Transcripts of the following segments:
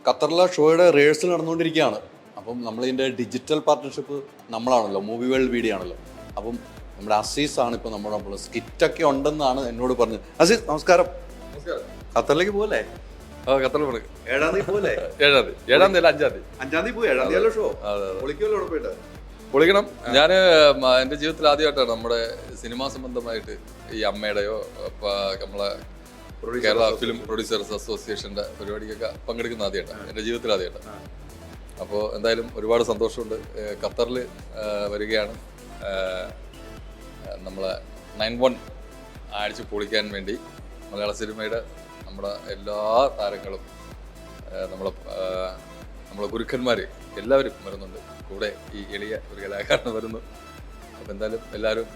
ഖത്തറിലെ ഷോയുടെ റിഹേഴ്സൽ നടന്നുകൊണ്ടിരിക്കുകയാണ്. അപ്പം നമ്മളിതിൻ്റെ ഡിജിറ്റൽ പാർട്ട്ണർഷിപ്പ് നമ്മളാണല്ലോ, മൂവി വേൾഡ് വീഡിയോ ആണല്ലോ. അപ്പം നമ്മുടെ അസീസാണ് ഇപ്പോൾ നമ്മുടെ സ്കിറ്റൊക്കെ ഉണ്ടെന്നാണ് എന്നോട് പറഞ്ഞത്. അസീസ് നമസ്കാരം. ഖത്തറിലേക്ക് പോകല്ലേ? ഖത്തറിൽ പോയി. 7-ാം തീയതി പോലെ? 7-ാം തീയതി അല്ല 5-ാം തീയതി. 5-ാം തീയതി പോയി. 7-ാം തീയതി ഷോ പൊളിക്കുമല്ലോ അവിടെ പോയിട്ട്? പൊളിക്കണം. ഞാൻ എൻ്റെ ജീവിതത്തിൽ ആദ്യമായിട്ടാണ് നമ്മുടെ സിനിമാ സംബന്ധമായിട്ട് ഈ അമ്മയുടെയോ നമ്മളെ കേരള ഫിലിം പ്രൊഡ്യൂസേഴ്സ് അസോസിയേഷൻ്റെ പരിപാടിക്കൊക്കെ പങ്കെടുക്കുന്ന ആദ്യമായിട്ടാണ്, എൻ്റെ ജീവിതത്തിൽ ആദ്യമായിട്ടാണ്. അപ്പോൾ എന്തായാലും ഒരുപാട് സന്തോഷമുണ്ട്. ഖത്തറിൽ വരികയാണ്. നമ്മളെ 9-1 അടിച്ച് പൊളിക്കാൻ വേണ്ടി മലയാള സിനിമയുടെ നമ്മുടെ എല്ലാ താരങ്ങളും നമ്മളെ ഗുരുക്കന്മാർ എല്ലാവരും വരുന്നുണ്ട്. കൂടെ ഈ എളിയ ഒരു കലാകാരൻ വരുന്നു. അപ്പോൾ എന്തായാലും എല്ലാവരും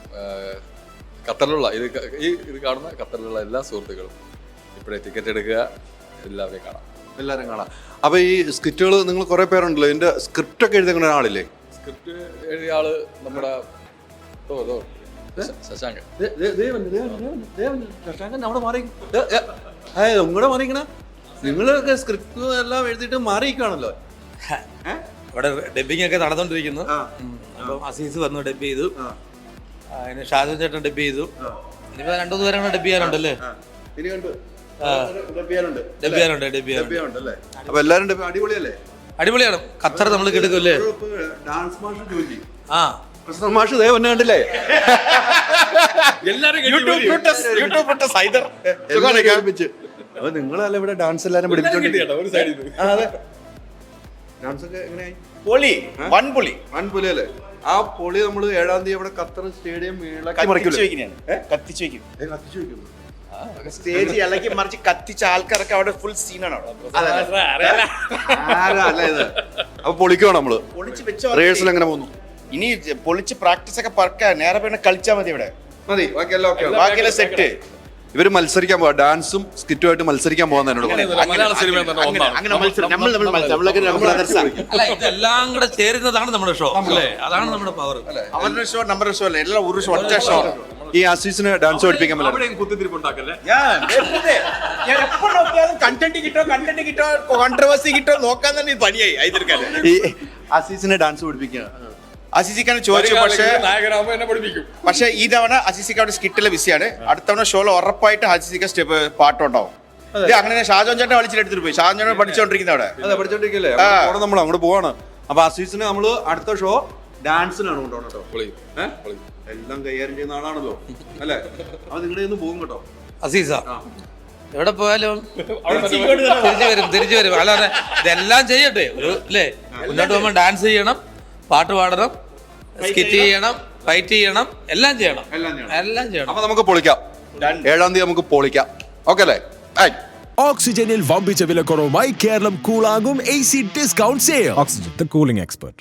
ഖത്തറിലുള്ള ഇത് കാണുന്ന ഖത്തറിലുള്ള എല്ലാ സുഹൃത്തുക്കളും ഇപ്പോഴേ ടിക്കറ്റ് എടുക്കുക, എല്ലാവരെയും കാണാം. അപ്പോൾ ഈ സ്ക്രിപ്റ്റുകൾ നിങ്ങൾ കുറേ പേരുണ്ടല്ലോ, ഇതിൻ്റെ സ്ക്രിപ്റ്റൊക്കെ എഴുതുന്ന ഒരാളില്ലേ? സ്ക്രിപ്റ്റ് എഴുതിയ ആള് നമ്മുടെ ശശാങ്കൻ. നിങ്ങളുടെ മാറിക്കണ നിങ്ങളൊക്കെ സ്ക്രിപ്റ്റ് എല്ലാം എഴുതിയിട്ട് മാറിയിരിക്കുകയാണല്ലോ. ഇവിടെ ഡബിങ് ഒക്കെ നടന്നുകൊണ്ടിരിക്കുന്നു. അപ്പം അസീസ് വന്നു ഡബ് ചെയ്തു, അതിന് ഷാജു ചേട്ടൻ ഡബ് ചെയ്തു. ഇനിയിപ്പോ 2-3 പേരെ ഡബ് ചെയ്യാനുണ്ടല്ലേ? അപ്പൊ എല്ലാരും അടിപൊളിയല്ലേ? അടിപൊളിയാണ്. ഖത്തർ നമ്മൾ കിടക്കുമല്ലേ? ഡാൻസ് മാഷ് ജോലി മാഷ് ദേ വന്നെ കണ്ടില്ലേ? അപ്പൊ നിങ്ങളല്ല ഇവിടെ ഡാൻസ് എല്ലാരും പഠിപ്പിച്ചോണ്ടിരിക്കുന്നത്. ഡാൻസ് ഒക്കെ എങ്ങനെയായി? പൊളി അല്ലേ? ആ പൊളി നമ്മള് 7-ാം തീയതി അവിടെ ഖത്തർ സ്റ്റേഡിയം കത്തിച്ചു വെക്കും. സ്റ്റേജ് ഇളക്കി മറിച്ച് കത്തിച്ച ആൾക്കാരൊക്കെ അവിടെ ഫുൾ സീനാണ്. അപ്പൊ പൊളിക്കണം നമ്മള്. പൊളിച്ച് വെച്ചോ. റിഹേഴ്സൽ എങ്ങനെ പോകുന്നു? ഇനി പൊളിച്ച് പ്രാക്ടീസ് ഒക്കെ പറക്കാൻ നേരെ പിന്നെ കളിച്ചാൽ മതി. ഇവിടെ മതി, ബാക്കിയെല്ലാം സെറ്റ്. ഇവര് മത്സരിക്കാൻ പോവാ, ഡാൻസും സ്കിറ്റുമായിട്ട് മത്സരിക്കാൻ പോകാൻ എന്നോട് ഇതെല്ലാം കൂടെ ചേരുന്നതാണ് നമ്മുടെ ഷോ അല്ലേ? അതാണ് നമ്മുടെ പവർ. അവരുടെ ഷോ നമ്മുടെ ഷോ അല്ല, എല്ലാം ഒരു ഷോ, ഒറ്റ ഷോ. ഈ അസീസിന് ഡാൻസ് പഠിപ്പിക്കാൻ എപ്പോ നോക്കിയാലും കണ്ടന്റ് കിട്ടോ കോൺട്രവേഴ്സി കിട്ടോ നോക്കാൻ തന്നെ പണിയായി ആയിരിക്കാൻ. ഈ അസീസിനെ ഡാൻസ് പഠിപ്പിക്കുക അസീസിക്കാണ് ചോദിച്ചു. പക്ഷേ ഈ തവണ അസീസിക്ക അവിടെ സ്കിറ്റിലെ ബിസിയാണ്. അടുത്തവണ ഷോയിൽ ഉറപ്പായിട്ട് അസീസിക്ക സ്റ്റെപ്പ് പാട്ടുണ്ടാവും. അങ്ങനെ ഷാജോൻ ചേട്ടൻ വിളിച്ചിട്ട് പോയി. ഷാജോൻ ചേട്ടൻ പഠിച്ചോണ്ടിരിക്കുന്ന അവിടെ പഠിച്ചോണ്ടിരിക്കല്ലേ? നമ്മൾ അങ്ങോട്ട് പോവാണ്. അപ്പൊ അസീസിന് നമ്മള് അടുത്ത ഷോ ഡാൻസിനാണ് കൊണ്ടുപോകണം കേട്ടോ. എല്ലാം കൈകാര്യം ചെയ്യുന്ന ആളാണല്ലോ അല്ലെ? അപ്പൊ നിങ്ങളുടെ ഒന്ന് പോകും കേട്ടോ. അസീസ എവിടെ പോയാലും തിരിച്ചു വരും. അല്ലാതെ ഇതെല്ലാം ചെയ്യട്ടെ ഒരു അല്ലേ? മുന്നോട്ട് പോകുമ്പോൾ ഡാൻസ് ചെയ്യണം, പാട്ട് പാടണം, സ്കിറ്റ് ചെയ്യണം, ഫൈറ്റ് ചെയ്യണം, എല്ലാം ചെയ്യണം. അപ്പൊ നമുക്ക് പൊളിക്കാം. 7-ാം തീയതി നമുക്ക് പൊളിക്കാം. ഓക്കെ അല്ലേ? ഓക്സിജനിൽ വമ്പിച്ച വിലക്കുറവുമായി കേരളം കൂളാകും AC discount sale. Oxygen, the cooling expert.